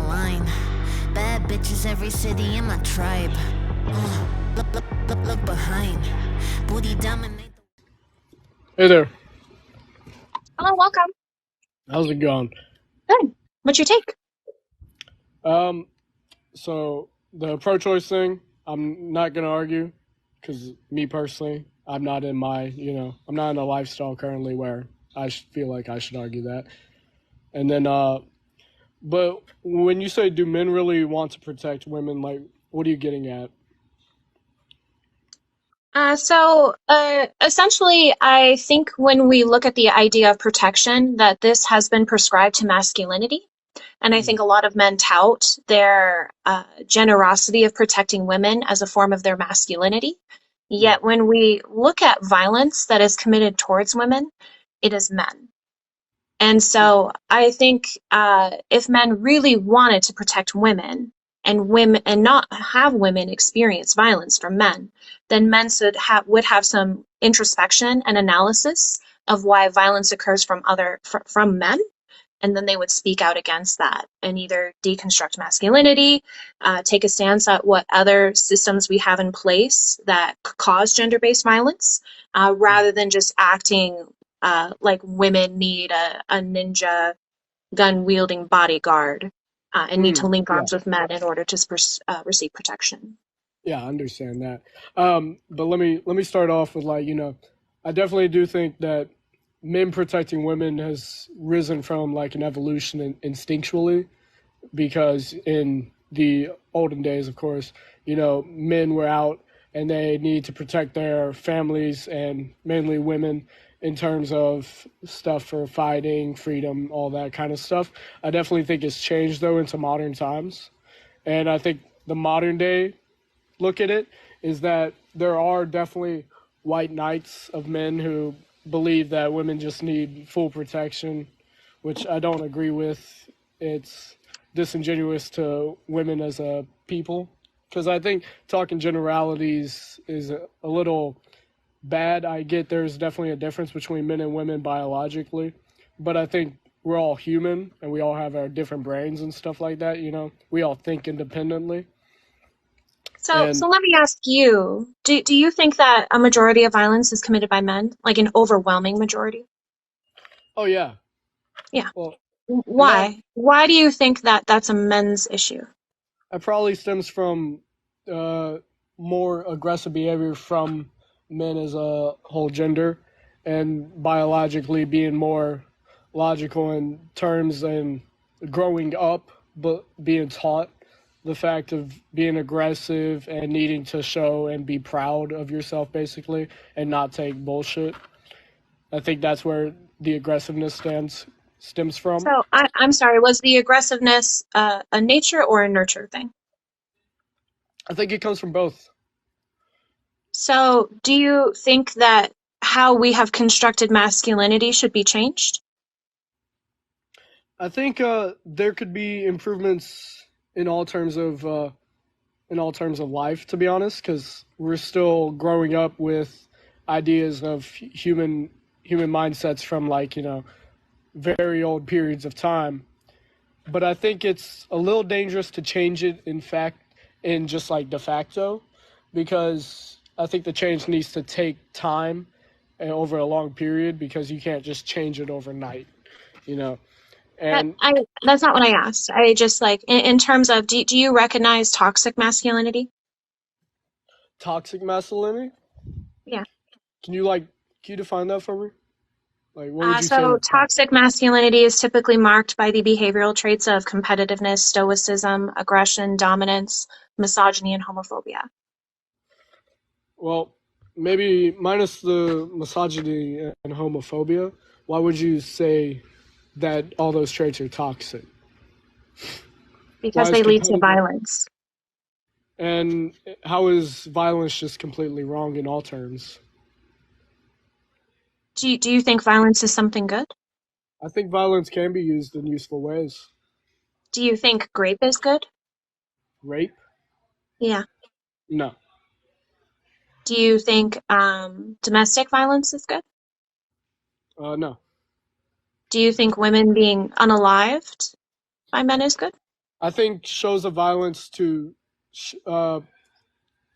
line. Bad bitches, every city in my tribe. Look behind. Booty dominate. Hey there, Oh, welcome. how's it going? Good. What's your take? Um, so the pro-choice thing, I'm not gonna argue, because me personally, I'm not in I'm not in a lifestyle currently where feel like I should argue that. And then, but when you say, do men really want to protect women? Like, what are you getting at? Essentially, I think when we look at the idea of protection, that this has been prescribed to masculinity. And I Mm, think a lot of men tout their generosity of protecting women as a form of their masculinity. yeah, Yet when we look at violence that is committed towards women, it is men. And so I think if men really wanted to protect women and not have women experience violence from men, then men would have some introspection and analysis of why violence occurs from men, and then they would speak out against that and either deconstruct masculinity, take a stance at what other systems we have in place that cause gender-based violence, mm, rather than just acting like women need a ninja gun-wielding bodyguard and need to link yeah, arms with men in order to receive protection. yeah, I understand that. But let me start off with I definitely do think that men protecting women has risen from like an evolution instinctually, because in the olden days, of course, men were out and they need to protect their families, and mainly women, in terms of stuff for fighting, freedom, all that kind of stuff. I definitely think it's changed though into modern times. And I think the modern day look at it is that there are definitely white knights of men who believe that women just need full protection, which I don't agree with. It's disingenuous to women as a people, because I think talking generalities is a little bad. I get there's definitely a difference between men and women biologically, but I think we're all human and we all have our different brains and stuff like that. We all think independently. So And let me ask you, do you think that a majority of violence is committed by men, like an overwhelming majority? oh yeah, Yeah. well, and that Why? Why do you think that that's a men's issue? that probably stems from uh, more aggressive behavior from men as a whole gender, and biologically being more logical in terms and growing up, but being taught the fact of being aggressive and needing to show and be proud of yourself, basically, and not take bullshit. I think that's where the aggressiveness stems from. So I'm sorry, was the aggressiveness a nature or a nurture thing? I think it comes from both. So do you think that how we have constructed masculinity should be changed? I think there could be improvements in all terms of life, to be honest, because we're still growing up with ideas of human mindsets from very old periods of time. But I think it's a little dangerous to change it. In fact, in just like de facto, because I think the change needs to take time and over a long period, because you can't just change it overnight. You know, That and I that's not what I asked. I just like in terms of do you recognize toxic masculinity? toxic masculinity. Yeah. Can you like can you define that for me? Like, what would you say So is toxic? toxic masculinity is typically marked by the behavioral traits of competitiveness, stoicism, aggression, dominance, misogyny, and homophobia. Well, maybe minus the misogyny and homophobia. Why would you say that all those traits are toxic? Because Why is they lead to competitive? violence. And how is violence just completely wrong in all terms? Do you think violence is something good? I think violence can be used in useful ways. Do you think grape is good? Rape? Yeah. No. Do you think domestic violence is good? No. Do you think women being unalived by men is good? I think shows of violence to sh- uh,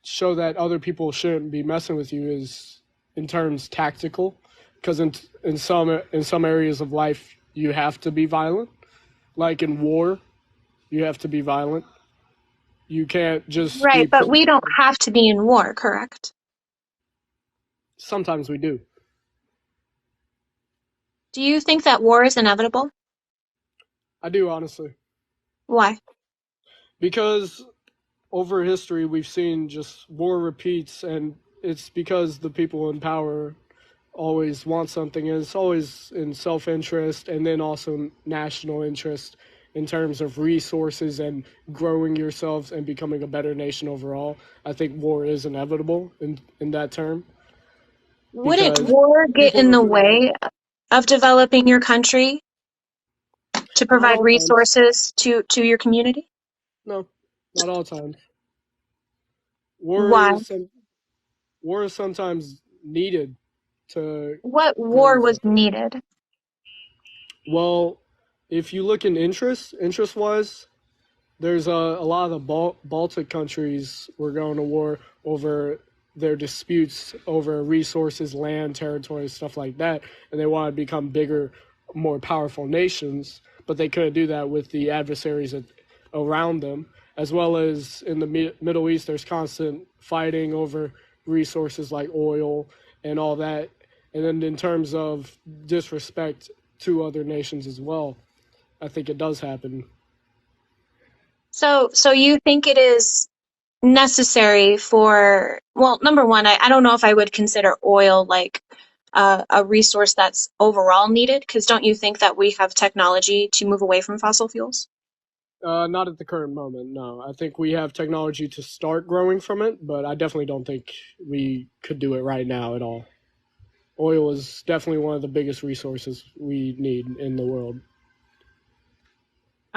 show that other people shouldn't be messing with you is in terms tactical, because in some areas of life you have to be violent. Like in war, you have to be violent. You can't just be. Right, but we don't have to be in war, correct? Sometimes we do. Do you think that war is inevitable? I do honestly, Why? because over history we've seen just war repeats, and it's because the people in power always want something, and it's always in self-interest and then also national interest in terms of resources and growing yourselves and becoming a better nation overall. I think war is inevitable in that term, Wouldn't because war get people in are the going to. way of developing your country to Not provide all times. resources to your community? No, not all times. war Why? is some, War is sometimes needed to What grow war was yourself. needed? Well, if you look in interest wise, there's a lot of the Baltic countries were going to war over their disputes over resources, land, territory, stuff like that, and they want to become bigger, more powerful nations, but they couldn't do that with the adversaries around them. As well as in the Middle East, there's constant fighting over resources like oil and all that. And then in terms of disrespect to other nations as well, I think it does happen. So you think it is necessary for, well, number one, I don't know if I would consider oil like a resource that's overall needed, because don't you think that we have technology to move away from fossil fuels? Not at the current moment, no. I think we have technology to start growing from it, but I definitely don't think we could do it right now at all. Oil is definitely one of the biggest resources we need in the world.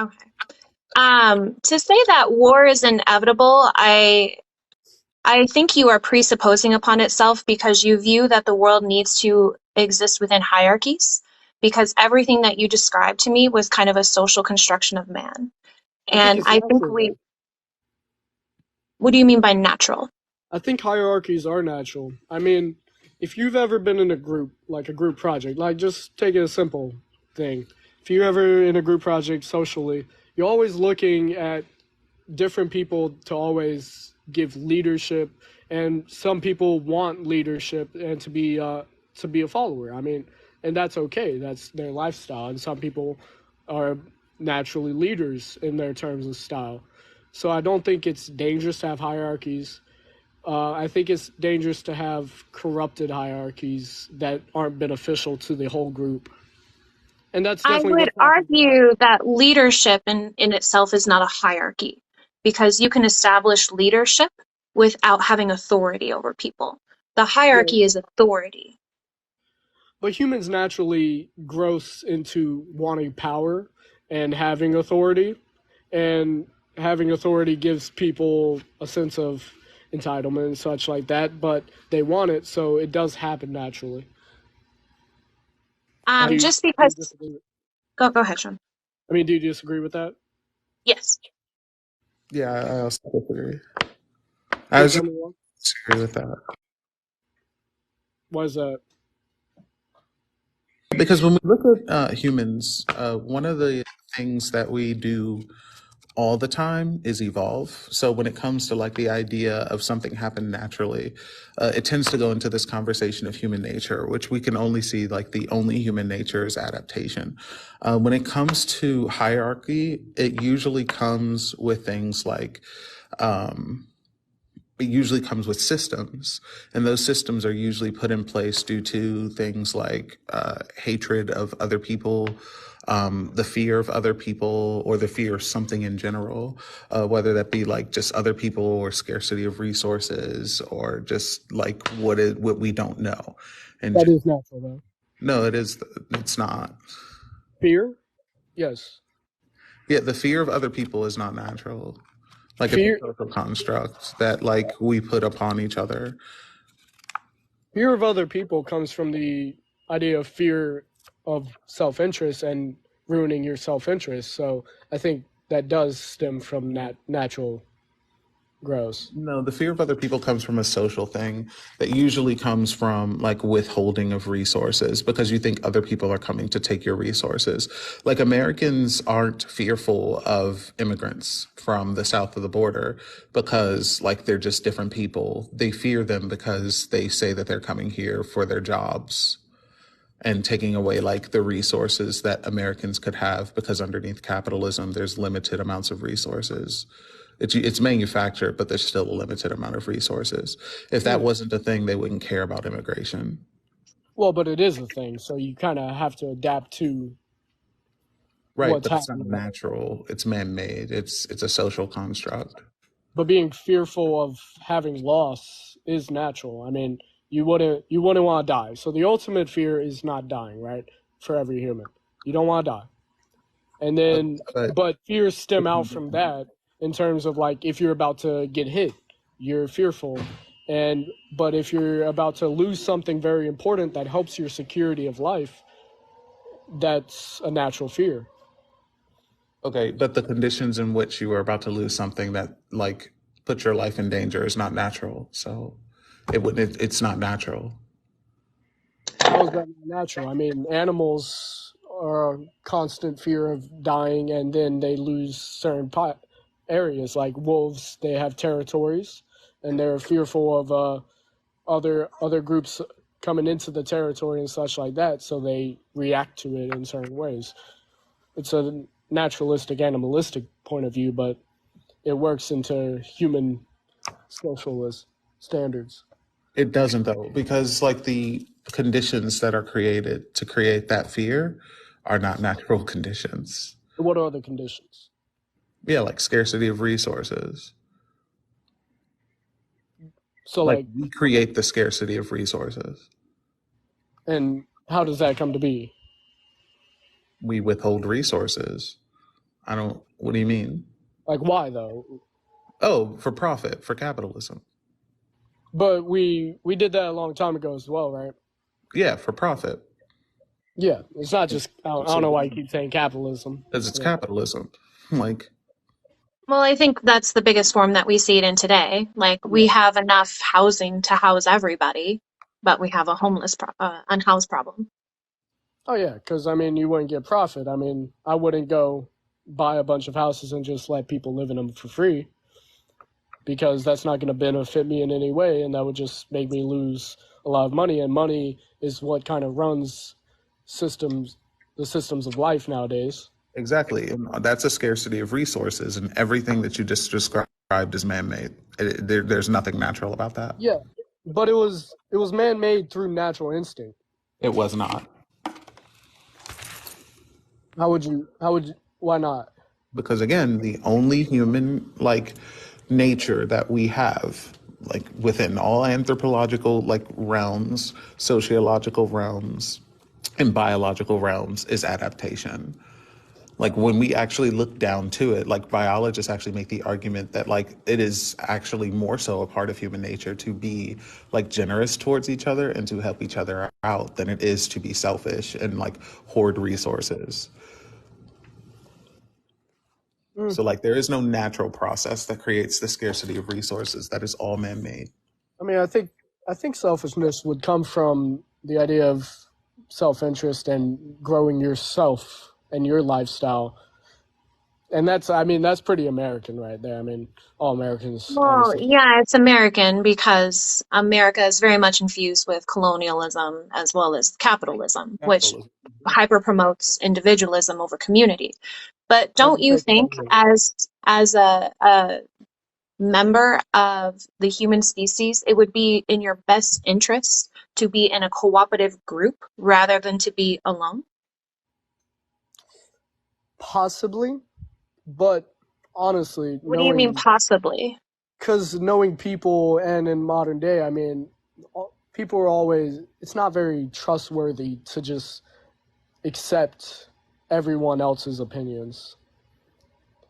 Okay. To say that war is inevitable, I think you are presupposing upon itself because you view that the world needs to exist within hierarchies, because everything that you described to me was kind of a social construction of man. I think And it's I think natural, we, though. what do you mean by natural? I think hierarchies are natural. I mean, if you've ever been in a group, like a group project, like just take it a simple thing. If you're ever in a group project socially, you're always looking at different people to always give leadership, and some people want leadership and to be a follower. I mean, and that's okay. That's their lifestyle, and some people are naturally leaders in their terms of style. So I don't think it's dangerous to have hierarchies. I think it's dangerous to have corrupted hierarchies that aren't beneficial to the whole group, and that's I definitely would what's happened a lot. argue that leadership in itself is not a hierarchy, because you can establish leadership without having authority over people. The Yeah, hierarchy is authority. but humans naturally gross into wanting power and having authority, and having authority gives people a sense of entitlement and such like that, but they want it, so it does happen naturally. Do you, Just do you because, disagree with, go ahead, Sean. do you disagree with that? Yes. Yeah, I also agree. I Can you was tell just me why? disagree with that Why is that? because when we look at humans, one of the things that we do all the time is evolve. So when it comes to like the idea of something happen naturally, it tends to go into this conversation of human nature, which we can only see like the only human nature is adaptation. When it comes to hierarchy, it usually comes with things like um, it usually comes with systems, and those systems are usually put in place due to things like hatred of other people, the fear of other people, or the fear of something in general, whether that be like just other people or scarcity of resources or just like what we don't know. And That is natural, though. no, it's not. Fear? Yes. Yeah, the fear of other people is not natural. Like it's a Fear social construct that like we put upon each other. Fear of other people comes from the idea of fear of self-interest and ruining your self-interest. So I think that does stem from natural growth. No, the fear of other people comes from a social thing that usually comes from like withholding of resources because you think other people are coming to take your resources. Like Americans aren't fearful of immigrants from the south of the border because like they're just different people. They fear them because they say that they're coming here for their jobs and taking away like the resources that Americans could have because underneath capitalism, there's limited amounts of resources. It's manufactured, but there's still a limited amount of resources. If that Yeah. wasn't a thing, they wouldn't care about immigration. Well, but it is a thing, so you kind of have to adapt to Right, what's but it's not happening. natural. It's man-made. It's a social construct. But being fearful of having loss is natural. I mean, you wouldn't want to die. So the ultimate fear is not dying, right? For every human, you don't want to die. And then, But but fears stem out from that in terms of like if you're about to get hit, you're fearful. And but if you're about to lose something very important that helps your security of life, that's a natural fear. okay, but the conditions in which you are about to lose something that like put your life in danger is not natural. So it's not natural. How is that not natural? I mean, animals are a constant fear of dying, and then they lose certain areas. Like wolves, they have territories, and they're fearful of other groups coming into the territory and such like that. So they react to it in certain ways. It's a naturalistic, animalistic point of view, but it works into human socialist standards. It doesn't though, because like the conditions that are created to create that fear are not natural conditions. What are the conditions? Yeah, like scarcity of resources. So, Like like, we create the scarcity of resources. and how does that come to be? We withhold resources. I don't, what do you mean? Like, why though? Oh, for profit, for capitalism. But we did that a long time ago as well, right? Yeah, for profit. Yeah, it's not just I don't know why you keep saying capitalism. Because it's capitalism. Like, Well, I think that's the biggest form that we see it in today. Like, we Yeah. have enough housing to house everybody, but we have a unhoused problem. Oh yeah, because I mean, you wouldn't get profit. I mean, I wouldn't go buy a bunch of houses and just let people live in them for free because that's not going to benefit me in any way, and that would just make me lose a lot of money. And money is what kind of runs systems, the systems of life nowadays. exactly. And that's a scarcity of resources, and everything that you just described is man made. There's nothing natural about that. Yeah, but it was man-made through natural instinct. It was not. Why not? Because again, the only human like nature that we have, like within all anthropological like realms, sociological realms, and biological realms, is adaptation. Like when we actually look down to it, like biologists actually make the argument that like it is actually more so a part of human nature to be like generous towards each other and to help each other out than it is to be selfish and like hoard resources. Mm. So like there is no natural process that creates the scarcity of resources. That is all man-made. I mean, I think selfishness would come from the idea of self-interest and growing yourself and your lifestyle. And that's pretty American right there. I mean, all Americans Well, obviously. yeah, it's American because America is very much infused with colonialism as well as capitalism, which Capitalism. hyper promotes individualism over community. But How do don't you you think that think, is? as a member of the human species, it would be in your best interest to be in a cooperative group rather than to be alone? Possibly, but honestly, What do you mean possibly? knowing people, and in modern day, I mean, people are always, it's not very trustworthy to just accept everyone else's opinions.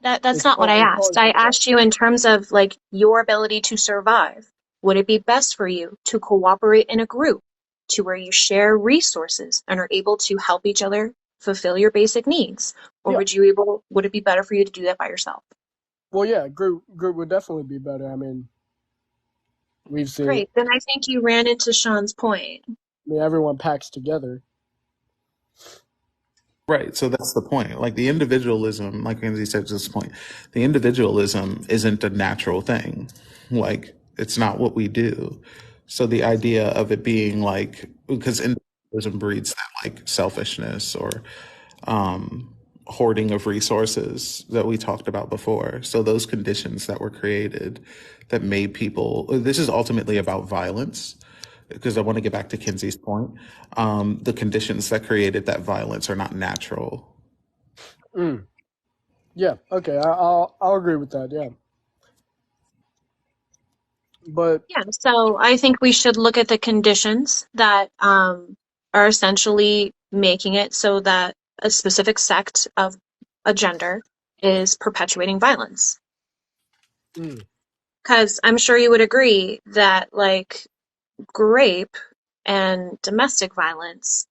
That's not what I It's asked. always I like that. asked you in terms of like your ability to survive. Would it be best for you to cooperate in a group to where you share resources and are able to help each other fulfill your basic needs? Or Yeah. would it be better for you to do that by yourself? Well, yeah, group would definitely be better. I mean, we've seen. Great. Then I think you ran into Sean's point. I mean, everyone packs together. Right. So that's the point. Like the individualism, like Kenzie said at this point, the individualism isn't a natural thing. Like it's not what we do. So the idea of it being like, because individualism breeds that like selfishness or hoarding of resources that we talked about before. So those conditions that were created that made people, this is ultimately about violence because I want to get back to Kenzie's point. The conditions that created that violence are not natural. Mm. Yeah. Okay. I'll agree with that. Yeah. But Yeah, so I think we should look at the conditions that are essentially making it so that a specific sect of a gender is perpetuating violence. mm, Because I'm sure you would agree that, like, rape and domestic violence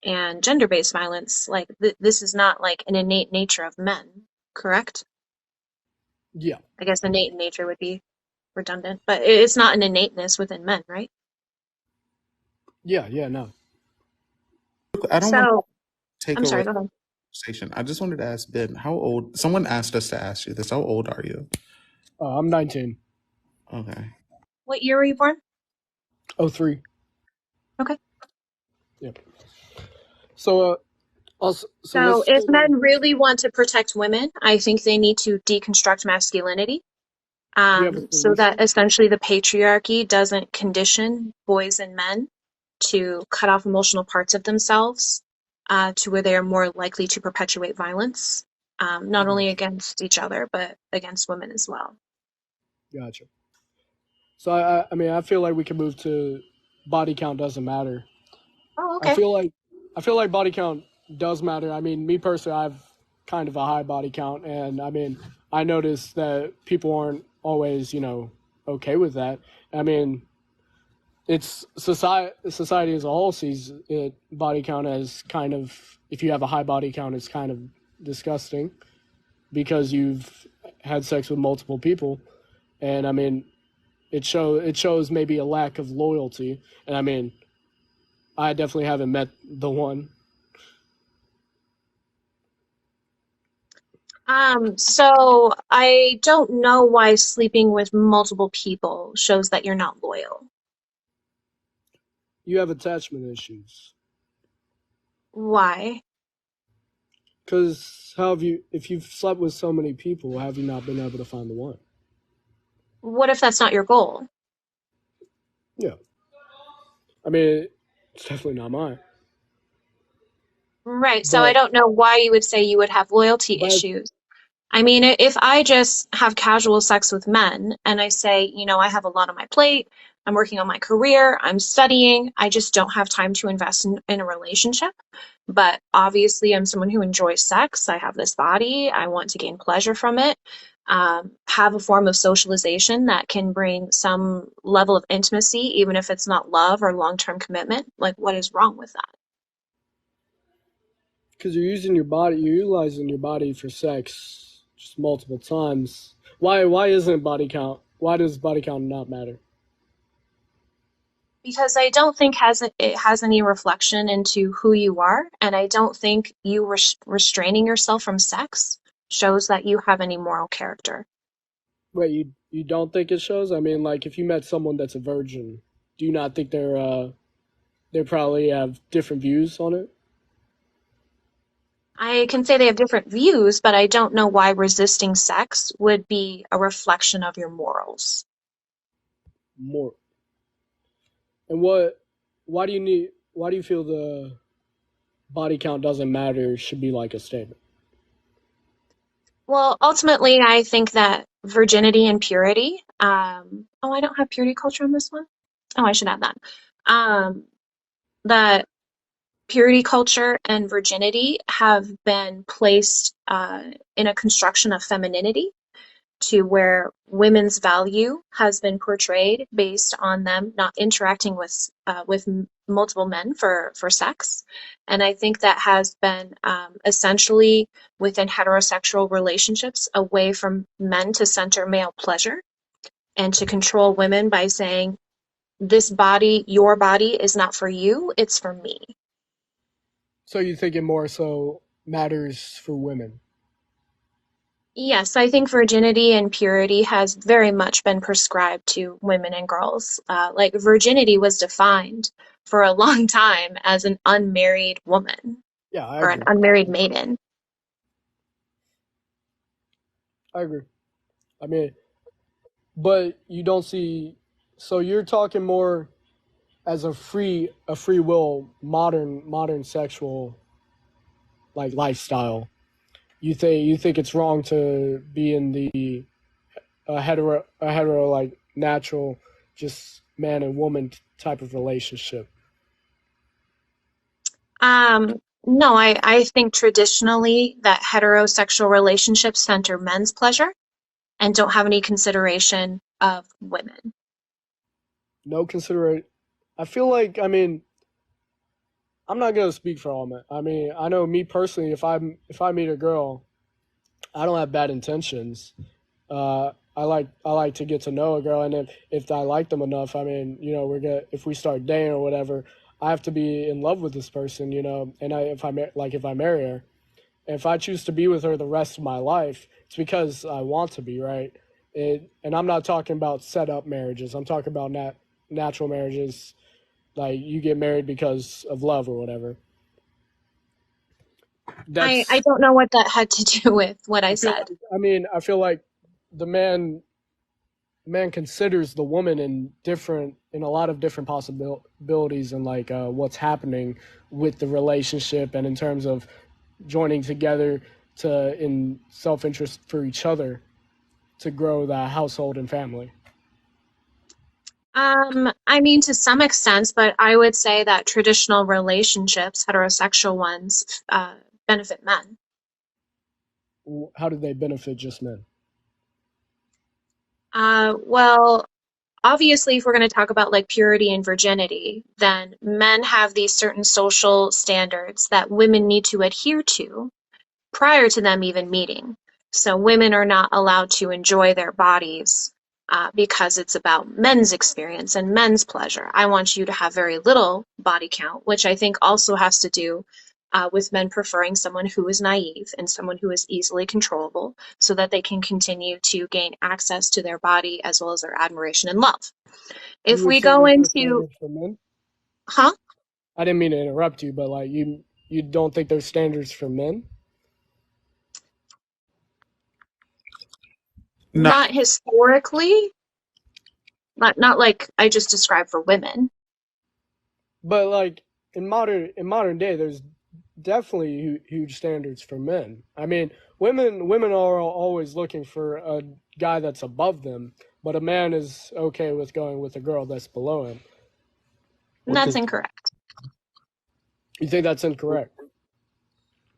and gender-based violence, like, this is not like an innate nature of men, correct? yeah. I guess innate nature would be redundant, but it's not an innateness within men, right? Yeah. Yeah. No. I don't want So, to take I'm away sorry, the go ahead. conversation. I just wanted to ask Ben, how old? Someone asked us to ask you this. How old are you? I'm 19. Okay. What year were you born? Oh, 03. Okay. Yep. So also, so So let's if still. men really want to protect women, I think they need to deconstruct masculinity, Do you have a so that solution? essentially the patriarchy doesn't condition boys and men to cut off emotional parts of themselves, to where they are more likely to perpetuate violence, not only Gotcha. against each other, but against women as well. Gotcha. So I mean, I feel like we can move to body count doesn't matter. Oh, I okay. feel like I feel like body count does matter. I mean, me personally, I've kind of a high body count, and I mean, I notice that people aren't always, okay with that. I mean, it's society as a whole sees it body count as kind of, if you have a high body count, it's kind of disgusting because you've had sex with multiple people, and I mean, it shows maybe a lack of loyalty, and I mean, I definitely haven't met the one. So I don't know why sleeping with multiple people shows that you're not loyal. You have attachment issues. Why? Because how have you, if you've slept with so many people, have you not been able to find the one? What if that's not your goal? Yeah. I mean, it's definitely not mine. Right, so I But, don't know why you would say you would have loyalty but issues. I mean, if I just have casual sex with men and I say, I have a lot on my plate, I'm working on my career, I'm studying, I just don't have time to invest in a relationship. But obviously, I'm someone who enjoys sex. I have this body, I want to gain pleasure from it. Have a form of socialization that can bring some level of intimacy, even if it's not love or long-term commitment. Like, what is wrong with that? because you're utilizing your body for sex just multiple times. Why isn't body count? Why does body count not matter? Because I don't think it has any reflection into who you are, and I don't think you restraining yourself from sex shows that you have any moral character. Wait, you don't think it shows? I mean, like if you met someone that's a virgin, do you not think they probably have different views on it? I can say they have different views, but I don't know why resisting sex would be a reflection of your morals. More. And why do you feel the body count doesn't matter should be like a statement? Well, ultimately, I think that virginity and purity, oh, I don't have purity culture on this one. Oh, I should add that. That purity culture and virginity have been placed in a construction of femininity, to where women's value has been portrayed based on them not interacting with multiple men for sex. And I think that has been essentially within heterosexual relationships a way from men to center male pleasure and to control women by saying, this body, your body, is not for you, it's for me. So you think it more so matters for women? Yes, I think virginity and purity has very much been prescribed to women and girls. Like virginity was defined for a long time as an unmarried woman Yeah, I or an agree. unmarried maiden. I agree. I mean, but you don't see. So you're talking more as a free will modern sexual like lifestyle. You think it's wrong to be in the a hetero like natural just man and woman type of relationship. No, I think traditionally that heterosexual relationships center men's pleasure and don't have any consideration of women. No considerate. I feel like I'm not gonna speak for all men. I mean I know me personally if I meet a girl I don't have bad intentions. I like to get to know a girl, and if I like them enough, I mean, we're gonna if we start dating or whatever, I have to be in love with this person, and if I marry her, if I choose to be with her the rest of my life, it's because I want to be, right? And I'm not talking about set up marriages. I'm talking about natural marriages, like you get married because of love or whatever. I That's don't know what that had to do with what I I feel said. like I feel like the man considers the woman in a lot of different possibilities and like what's happening with the relationship and in terms of joining together to in self-interest for each other to grow the household and family. I mean, to some extent, but I would say that traditional relationships, heterosexual ones, benefit men. How do they benefit just men? Well, obviously, if we're going to talk about like purity and virginity, then men have these certain social standards that women need to adhere to prior to them even meeting. So women are not allowed to enjoy their bodies because it's about men's experience and men's pleasure. I want you to have very little body count, which I think also has to do with men preferring someone who is naive and someone who is easily controllable so that they can continue to gain access to their body as well as their admiration and love. You If would we say go there's no into, standards for men? huh? I didn't mean to interrupt you, but like you don't think there's standards for men? No, Not historically, not like I just described for women. But like in modern day, there's definitely huge standards for men. I mean, women are always looking for a guy that's above them, but a man is okay with going with a girl that's below him. That's because incorrect. You think that's incorrect?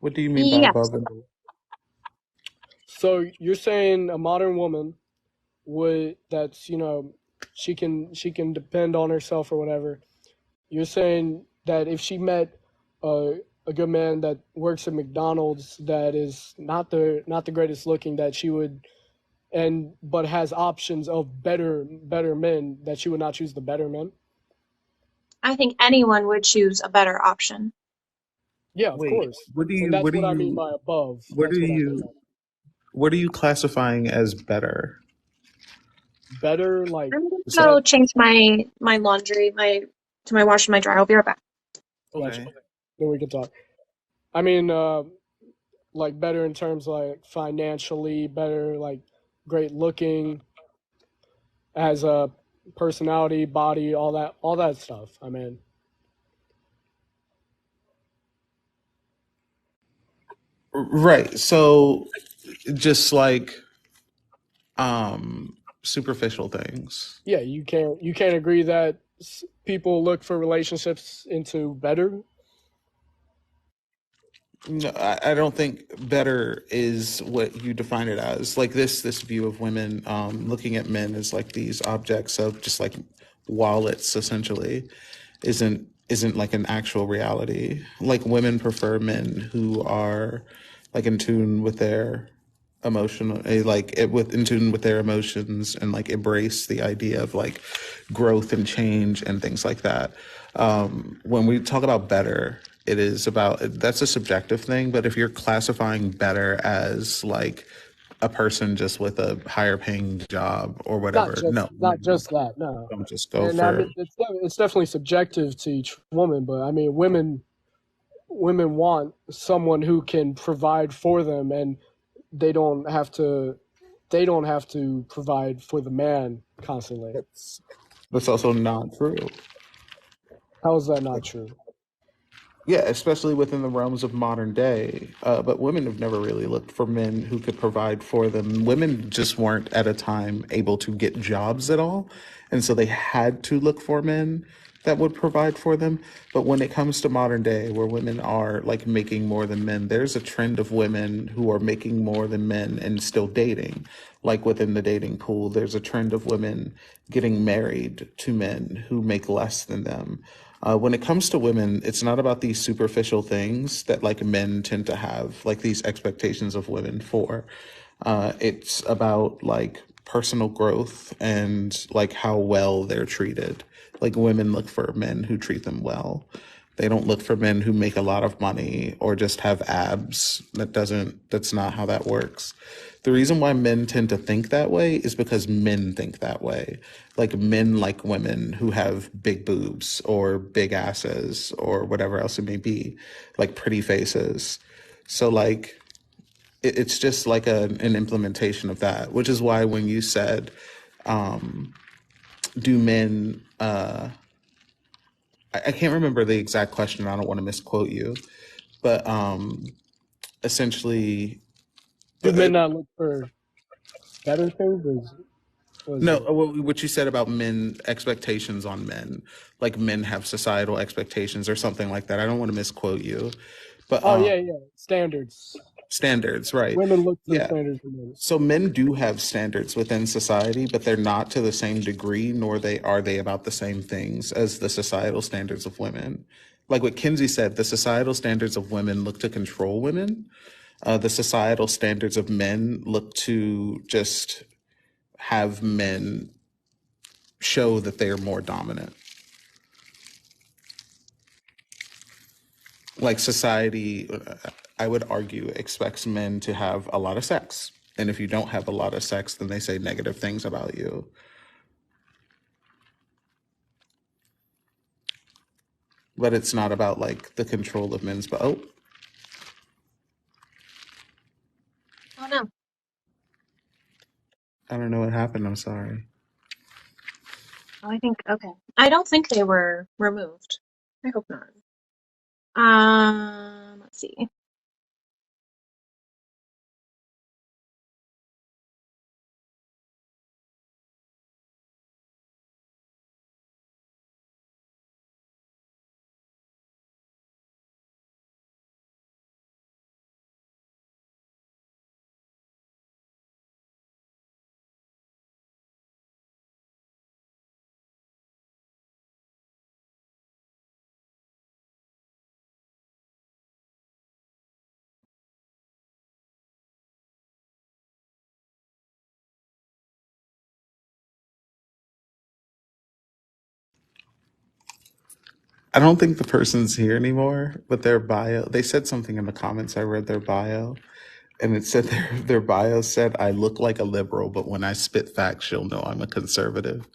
what do you mean by Yes. above and below? So you're saying a modern woman would that's she can depend on herself or whatever. You're saying that if she met a good man that works at McDonald's that is not the greatest looking, that she would and but has options of better men, that she would not choose the better men. I think anyone would choose a better option. Yeah, of Wait, course. And that's what I mean by above. what are That's what I mean by you, what are you classifying as better? better. Like I'm gonna So, go that. change my laundry, my washer, my dryer. I'll be right back. Gotcha. okay. Then we can talk. I mean, like better in terms like financially, better like great looking, as a personality, body, all that stuff. I mean, Right. So just like superficial things. yeah, you can't agree that people look for relationships into better. No, I don't think better is what you define it as. Like this view of women looking at men as like these objects of just like wallets, essentially, isn't like an actual reality. Like women prefer men who are like in tune with their emotional, like it with in tune with their emotions and like embrace the idea of like growth and change and things like that. When we talk about better, it is about that's a subjective thing. But if you're classifying better as like a person just with a higher paying job or Not whatever, just no, not men just that, no. don't just go And I for. mean, it's definitely subjective to each woman, but I mean, women want someone who can provide for them, and they don't have to they don't have to provide for the man constantly. That's also not true. How is that not true? Yeah, especially within the realms of modern day. But women have never really looked for men who could provide for them. Women just weren't at a time able to get jobs at all. And so they had to look for men that would provide for them. But when it comes to modern day, where women are like making more than men, there's a trend of women who are making more than men and still dating. Like within the dating pool, there's a trend of women getting married to men who make less than them. When it comes to women, it's not about these superficial things that like men tend to have, like these expectations of women for. It's about like personal growth and like how well they're treated. Like women look for men who treat them well. They don't look for men who make a lot of money or just have abs. That's not how that works. The reason why men tend to think that way is because men think that way. Like men like women who have big boobs or big asses or whatever else it may be, like pretty faces. So like it's just like an implementation of that, which is why when you said, do men, I can't remember the exact question. I don't want to misquote you, but essentially, Do men not look for better things? Was no, it? what you said about men, expectations on men, like men have societal expectations or something like that. I don't want to misquote you, but Oh yeah, yeah. Standards. standards, right? Women look for Yeah. standards for men. So men do have standards within society, but they're not to the same degree, nor they about the same things as the societal standards of women. Like what Kenzie said, the societal standards of women look to control women. The societal standards of men look to just have men show that they are more dominant. Like society, I would argue, expects men to have a lot of sex. And if you don't have a lot of sex, then they say negative things about you. But it's not about like the control of men's. But oh, Oh no. I don't know what happened. I'm sorry. Oh, I think okay. I don't think they were removed. I hope not. Let's see. I don't think the person's here anymore, but their bio, they said something in the comments. I read their bio, and it said their bio said, I look like a liberal, but when I spit facts, you'll know I'm a conservative.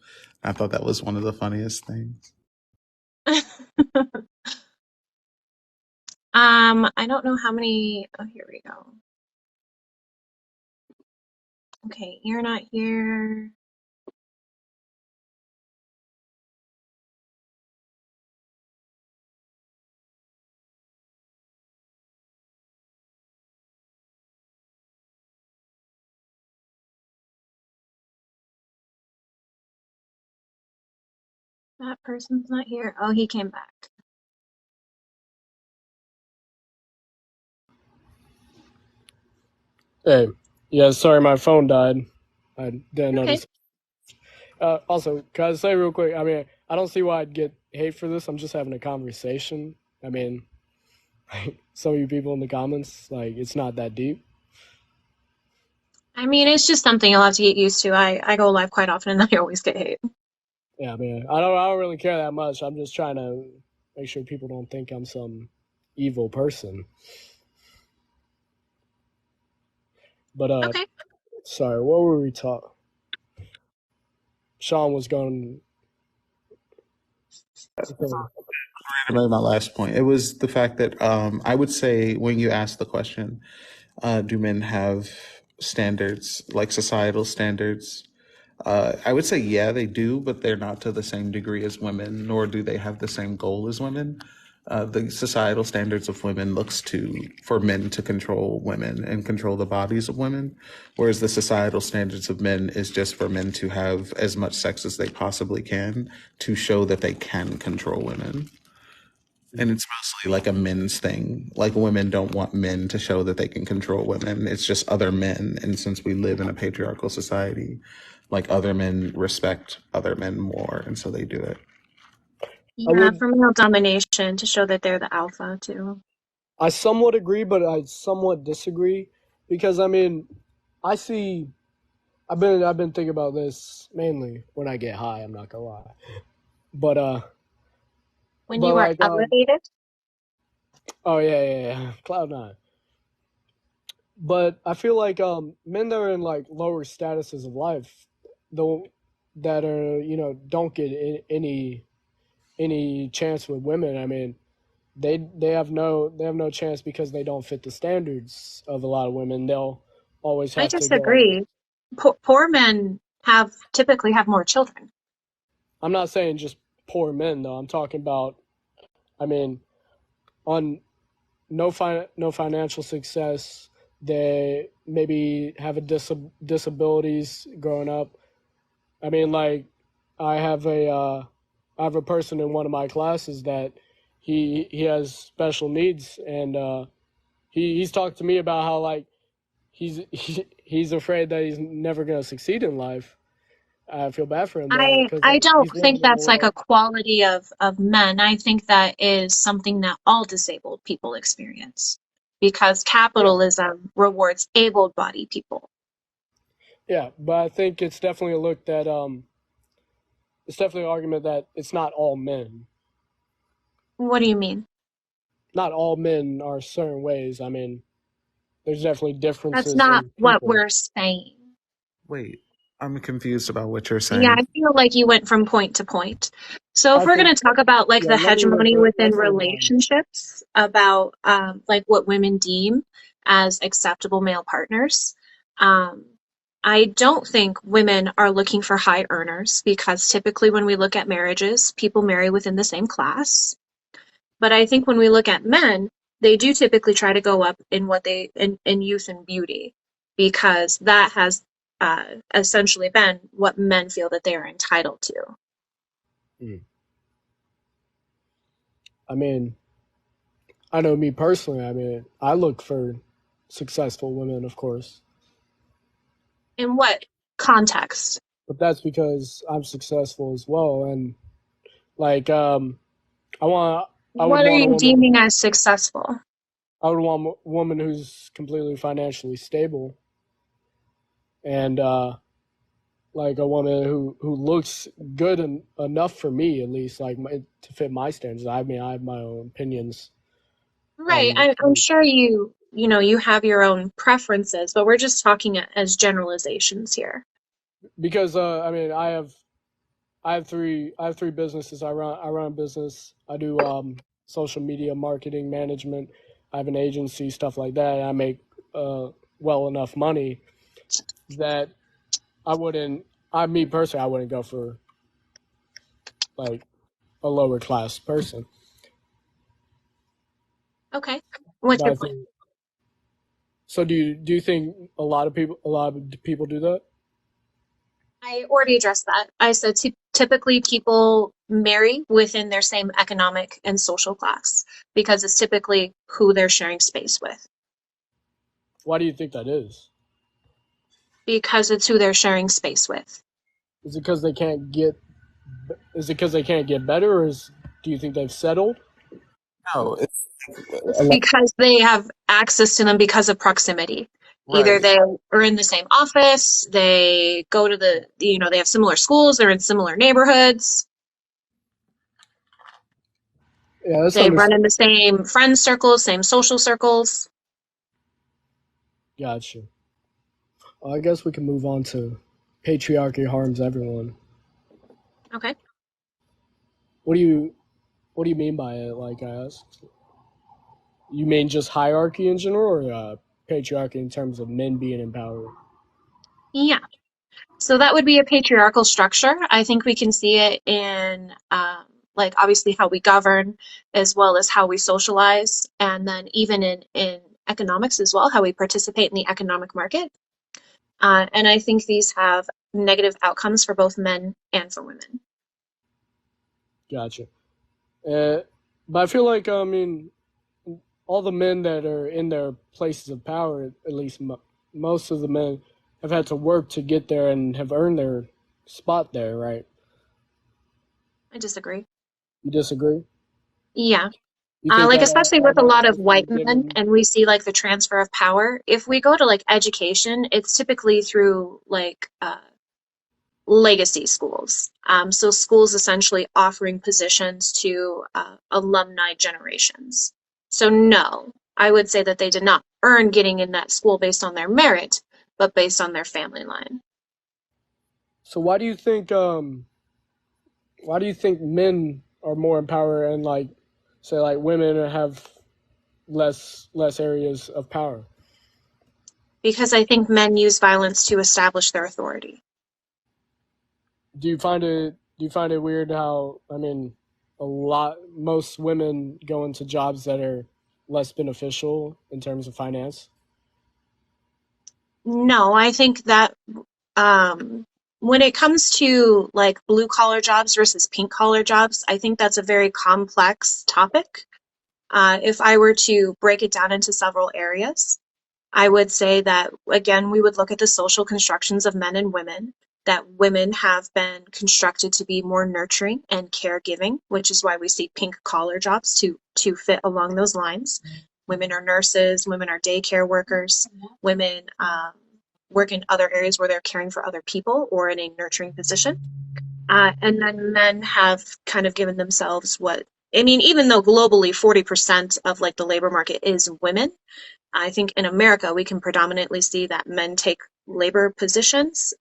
I thought that was one of the funniest things. I don't know how many. Oh, here we go. Okay, you're not here. That person's not here. Oh, he came back. Hey, yeah, sorry, my phone died. I didn't Okay. notice. Also, can I say real quick? I mean, I don't see why I'd get hate for this. I'm just having a conversation. I mean, some of you people in the comments, like, it's not that deep. I mean, it's just something you'll have to get used to. I go live quite often and I always get hate. Yeah, I mean, I don't really care that much. I'm just trying to make sure people don't think I'm some evil person. But Okay. sorry, what were we talking? Sean was going. Really, my last point. It was the fact that I would say when you ask the question, do men have standards, like societal standards? I would say, yeah, they do, but they're not to the same degree as women, nor do they have the same goal as women. The societal standards of women looks to for men to control women and control the bodies of women, whereas the societal standards of men is just for men to have as much sex as they possibly can to show that they can control women. And it's mostly like a men's thing. Like women don't want men to show that they can control women. It's just other men. And since we live in a patriarchal society, like other men respect other men more. And so they do it. I Yeah, would. for male domination to show that they're the alpha too. I somewhat agree, but I somewhat disagree because I mean, I see. I've been thinking about this mainly when I get high. I'm not gonna lie, but When but you are like elevated, oh yeah, Cloud9. But I feel like men that are in like lower statuses of life, though, that are don't get any chance with women. I mean, they have no chance because they don't fit the standards of a lot of women. They'll always I have to go. disagree. Poor men have typically have more children. I'm not saying just poor men though. I'm talking about. I mean, on no financial success. They maybe have a disabilities growing up. I mean, like I have a I have a person in one of my classes that he has special needs, and he's talked to me about how like he's afraid that he's never gonna succeed in life. I feel bad for him though, because I like don't he's think living in a that's like a world. quality of men. I think that is something that all disabled people experience because Yeah, capitalism rewards able-bodied people. yeah, but I think it's definitely a look that it's definitely an argument that it's not all men. What do you mean? Not all men are certain ways. I mean, there's definitely That's differences not in what people. we're saying. Wait, I'm confused about what you're Yeah, saying. I feel like you went from point to point. So if I we're think going to talk about like yeah. the hegemony within Let's rewind. relationships, about like what women deem as acceptable male partners, um, I don't think women are looking for high earners because typically when we look at marriages, people marry within the same class. But I think when we look at men, they do typically try to go up in what they in youth and beauty because that has essentially been what men feel that they are entitled to. Mm. I mean, I know me personally. I mean, I look for successful women, of course, In what context? but that's because I'm successful as well. And like, I want, I would What are want a you woman. deeming as successful? I would want a woman who's completely financially stable, and like a woman who looks good enough for me, at least, like to fit my standards. I mean, I have my own opinions Right. on I'm sure you know you have your own preferences, but we're just talking as generalizations here. because I mean, I have three businesses. I run a business. I do social media marketing management. I have an agency, stuff like that. I make uh, well enough money that I wouldn't. Me personally, I wouldn't go for like a lower class person. Okay. What's But your I point? think so. Do you think a lot of people do that? I already addressed that. I said typically people marry within their same economic and social class because it's typically who they're sharing space with. Why do you think that is? because it's who they're sharing space with. Is it because they can't get? Is it because they can't get better, or do you think they've settled? No, it's It's a lot, because they have access to them because of proximity. Either right. they are in the same office, they go to they have similar schools, they're in similar neighborhoods, Yeah, that's they run in understandable. the same friend circles, same social circles. Gotcha. Well, I guess we can move on to patriarchy harms everyone. Okay. What do you What do you mean by it? Like, you mean just hierarchy in general, or patriarchy in terms of men being in power? Yeah. So that would be a patriarchal structure. I think we can see it in like obviously how we govern as well as how we socialize, and then even in economics as well, how we participate in the economic market. And I think these have negative outcomes for both men and for women. Gotcha. Uh, but I feel like, I mean, all the men that are in their places of power, at least most of the men, have had to work to get there and have earned their spot there, right? I disagree. You disagree? Yeah. You think Like that especially all with a that lot of was white men, given? and we see like the transfer of power. If we go to like education, it's typically through like legacy schools. So schools essentially offering positions to alumni generations. So no, I would say that they did not earn getting in that school based on their merit, but based on their family line. So why do you think men are more in power and, like, say, like, women have less areas of power? Because I think men use violence to establish their authority. Do you find it weird how, I mean, most women go into jobs that are less beneficial in terms of finance? No, I think that um, when it comes to like blue collar jobs versus pink collar jobs, I think that's a very complex topic. If I were to break it down into several areas, I would say that, again, we would look at the social constructions of men and women, that women have been constructed to be more nurturing and caregiving, which is why we see pink collar jobs to fit along those lines. Women are nurses, women are daycare workers, women work in other areas where they're caring for other people or in a nurturing position. And then men have kind of given themselves what, I mean, even though globally 40% of like the labor market is women, I think in America, we can predominantly see that men take labor positions.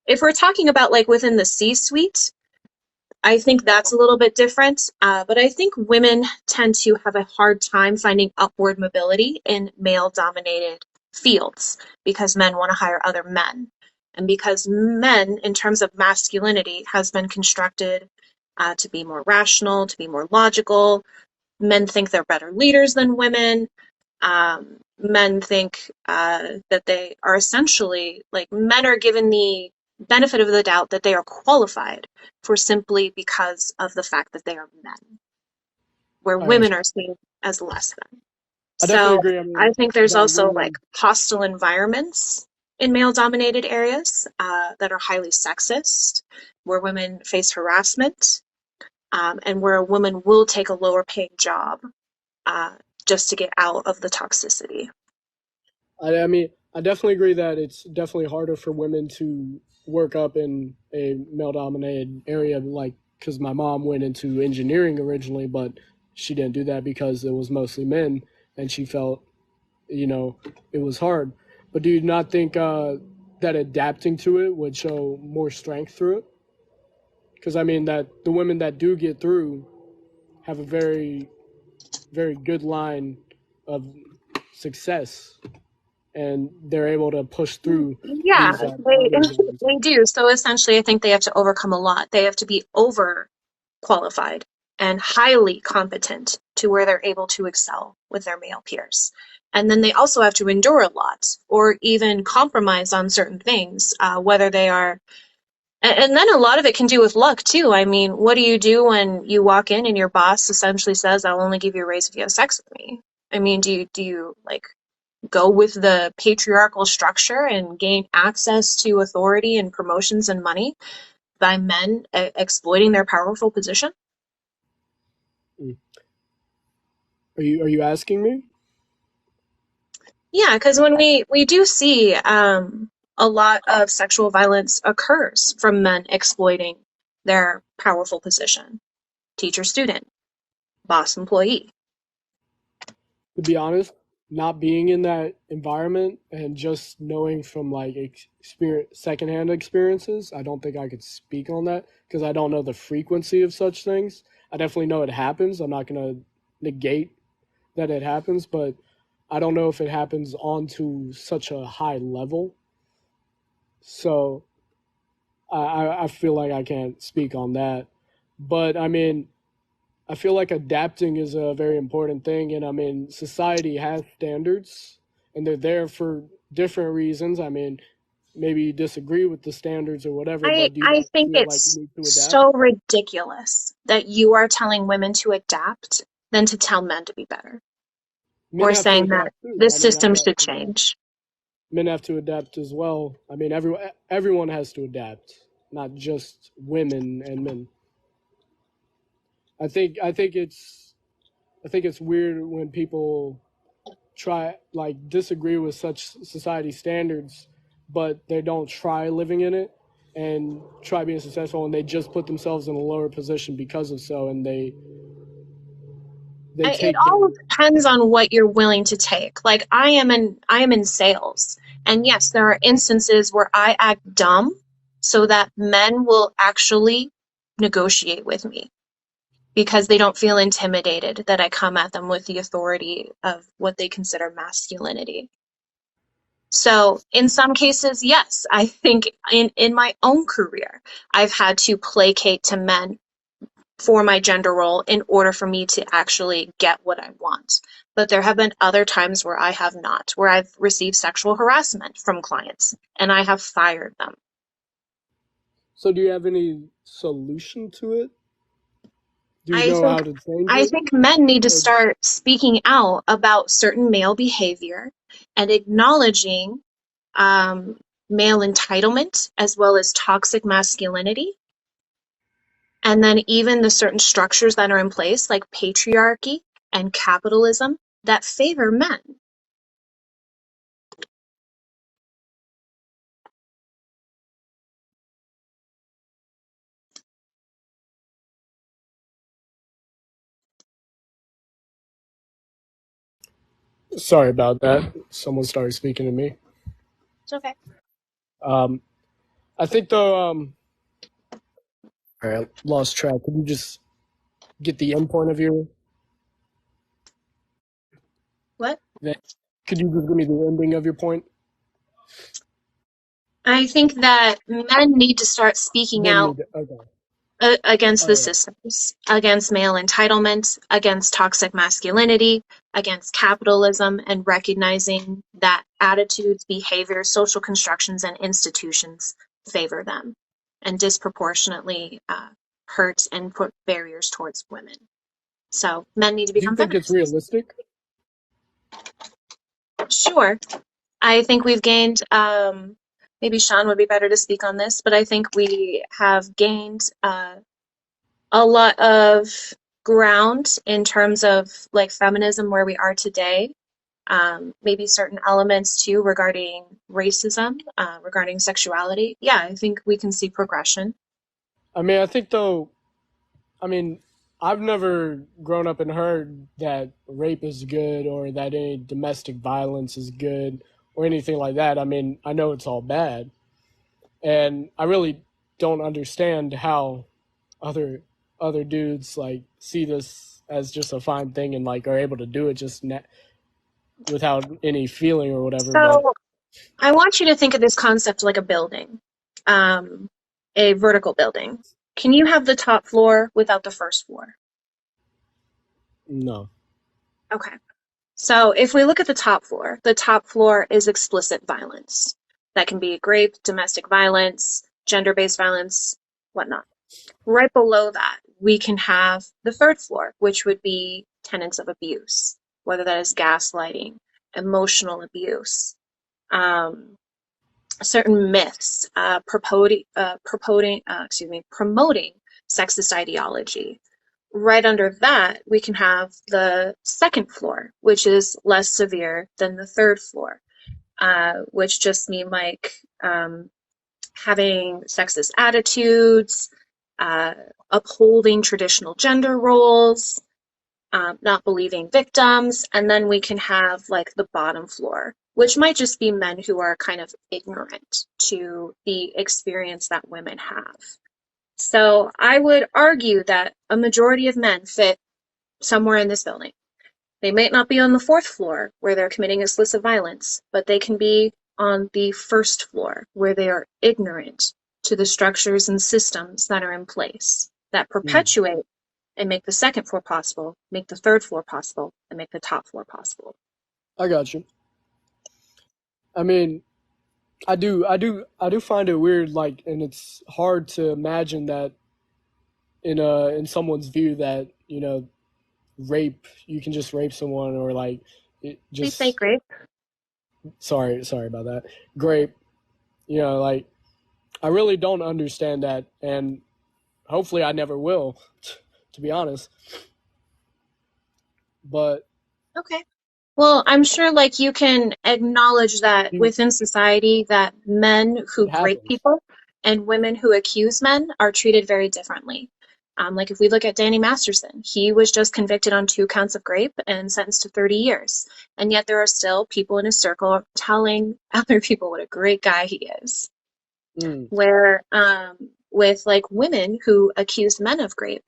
If we're talking about like within the C-suite, I think that's a little bit different. But I think women tend to have a hard time finding upward mobility in male dominated fields because men want to hire other men. And because men, in terms of masculinity, has been constructed to be more rational, to be more logical. Men think they're better leaders than women. Men think that they are essentially like men are given the benefit of the doubt that they are qualified for simply because of the fact that they are men, where I guess women are seen as less than. I definitely So agree. I I mean, think there's that also like women. hostile environments in male dominated areas that are highly sexist, where women face harassment, and where a woman will take a lower paying job uh, just to get out of the toxicity. I mean, I definitely agree that it's definitely harder for women to work up in a male-dominated area, like, because my mom went into engineering originally, but she didn't do that because it was mostly men, and she felt, you know, it was hard. But do you not think that adapting to it would show more strength through it? Because I mean, that the women that do get through have a very, very good line of success, and they're able to push through Yeah, these they barriers and they obstacles. do. So essentially, I think they have to overcome a lot. They have to be over qualified and highly competent to where they're able to excel with their male peers. And then they also have to endure a lot or even compromise on certain things, whether they are, and then a lot of it can do with luck too. I mean, what do you do when you walk in and your boss essentially says, "I'll only give you a raise if you have sex with me"? I mean, do you like go with the patriarchal structure and gain access to authority and promotions and money by men exploiting their powerful position? Mm. Are you asking me? Yeah, because when we do see a lot of sexual violence occurs from men exploiting their powerful position. Teacher student, boss employee. To be honest, not being in that environment and just knowing from like secondhand experiences, I don't think I could speak on that because I don't know the frequency of such things. I definitely know it happens. I'm not going to negate that it happens, but I don't know if it happens onto such a high level. So I feel like I can't speak on that. But I mean, I feel like adapting is a very important thing. And I mean, society has standards and they're there for different reasons. I mean, maybe you disagree with the standards or whatever, but do you I not think feel like it's you need to adapt? so ridiculous that you are telling women to adapt than to tell men to be better, Men or have to saying that adapt too. this I mean, system should change. men have to adapt as well. I mean, everyone has to adapt, not just women and men. I think it's weird when people try like disagree with such society standards, but they don't try living in it and try being successful, and they just put themselves in a lower position because of so, and they It take their all depends on what you're willing to take. Like I am in sales, and yes, there are instances where I act dumb so that men will actually negotiate with me because they don't feel intimidated that I come at them with the authority of what they consider masculinity. So in some cases, yes, I think in my own career, I've had to placate to men for my gender role in order for me to actually get what I want. But there have been other times where I have not, where I've received sexual harassment from clients and I have fired them. So do you have any solution to it? Do you I know think how to change I it? think men need to Or start speaking out about certain male behavior and acknowledging um, male entitlement as well as toxic masculinity. And then even the certain structures that are in place, like patriarchy and capitalism, that favor men. sorry about that. Someone started speaking to me. It's okay. Um, I think though. All right, lost track. Could you just get the end point of your? What? Could you just give me the ending of your point? I think that men need to start speaking Men out need to, okay. against the All right. systems, against male entitlement, against toxic masculinity, against capitalism, and recognizing that attitudes, behaviors, social constructions, and institutions favor them and disproportionately hurt and put barriers towards women. So men need to Do you become think it's feminists. realistic? Sure. I think we've gained, maybe Sean would be better to speak on this, but I think we have gained a lot of ground in terms of like feminism where we are today. Maybe certain elements too regarding racism, regarding sexuality. Yeah, I think we can see progression. I mean, I think though. I mean, I've never grown up and heard that rape is good or that any domestic violence is good or anything like that. I mean, I know it's all bad, and I really don't understand how other other dudes like see this as just a fine thing and like are able to do it just without any feeling or whatever. But So I want you to think of this concept like a building, um, a vertical building. Can you have the top floor without the first floor? no, Okay. So if we look at the top floor is explicit violence. That can be rape, domestic violence, gender-based violence, whatnot. Right below that, we can have the third floor, which would be tenets of abuse, whether that is gaslighting, emotional abuse, certain myths, promoting sexist ideology. Right under that, we can have the second floor, which is less severe than the third floor, which just mean like having sexist attitudes, upholding traditional gender roles, not believing victims, and then we can have like the bottom floor, which might just be men who are kind of ignorant to the experience that women have. So I would argue that a majority of men fit somewhere in this building. They might not be on the fourth floor where they're committing explicit violence, but they can be on the first floor where they are ignorant to the structures and systems that are in place that perpetuate and make the second floor possible, make the third floor possible, and make the top floor possible. I got you. I mean, I do find it weird, like, and it's hard to imagine that in someone's view that, you know, rape, you can just rape someone, or like it Please say just grape. sorry about that. Grape, you know, like, I really don't understand that, and hopefully I never will, to be honest. But Okay. Well, I'm sure like you can acknowledge that you, within society that men who it rape happens. people and women who accuse men are treated very differently. Like if we look at Danny Masterson, he was just convicted on 2 counts of rape and sentenced to 30 years. And yet there are still people in his circle telling other people what a great guy he is. Mm. Where with like women who accuse men of rape,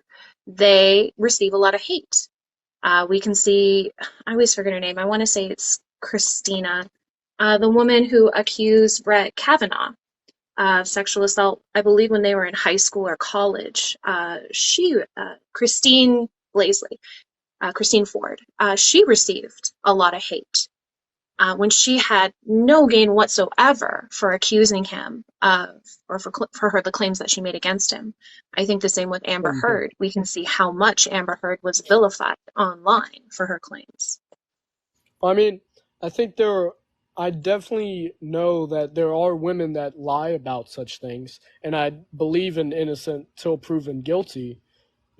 they receive a lot of hate. We can see, I always forget her name. I want to say it's Christina, the woman who accused Brett Kavanaugh of sexual assault, I believe when they were in high school or college. Christine Blaisley, Christine Ford, she received a lot of hate when she had no gain whatsoever for accusing him of, or for her, the claims that she made against him. I think the same with Amber Heard. We can see how much Amber Heard was vilified online for her claims. I mean, I think I definitely know that there are women that lie about such things, and I believe in innocent till proven guilty,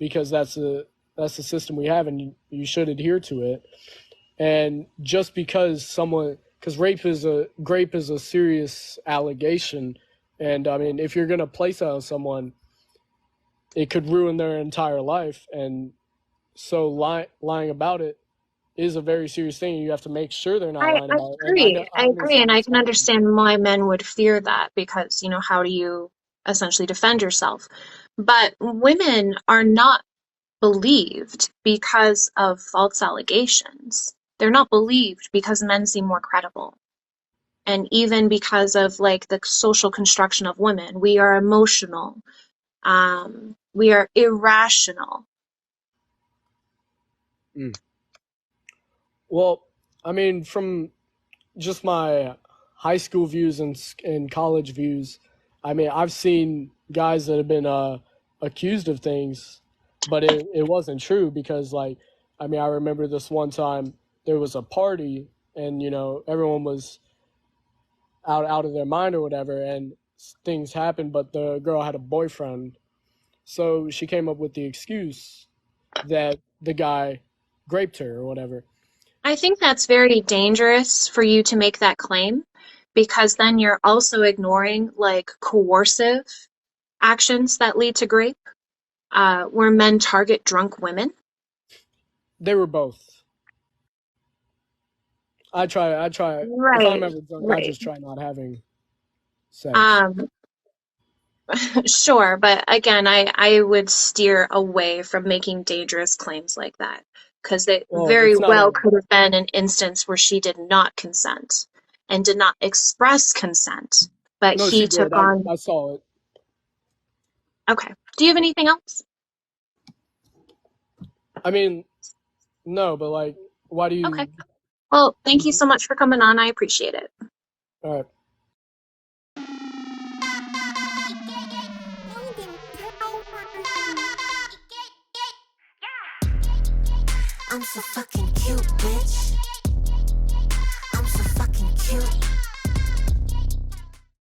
because that's the system we have, and you should adhere to it. And just because rape is a serious allegation, and I mean, if you're gonna place that on someone, it could ruin their entire life, and so lying about it is a very serious thing. You have to make sure they're not I lying about it. And agree. I I agree, understand and I what's can happening. understand why men would fear that because, you know, how do you essentially defend yourself? But women are not believed because of false allegations. They're not believed because men seem more credible. And even because of like the social construction of women, we are emotional. We are irrational. Mm. Well, I mean, from just my high school views and college views, I mean, I've seen guys that have been accused of things, but it wasn't true, because, like, I mean, I remember this one time there was a party, and, you know, everyone was out of their mind or whatever, and things happened, but the girl had a boyfriend. So she came up with the excuse that the guy raped her or whatever. I think that's very dangerous for you to make that claim because then you're also ignoring like coercive actions that lead to rape, where men target drunk women. They were both. I try. If I'm Right, ever drunk, I right. just try not having sex. Um, sure, but again, I would steer away from making dangerous claims like that because it Well, very it's not well a. could have been an instance where she did not consent and did not express consent, but No, she he did. took on. I saw it. Okay. Do you have anything else? I mean, no, but like, why do Okay. you? Well, thank you so much for coming on. I appreciate it. All right. I'm so fucking cute, bitch. cute.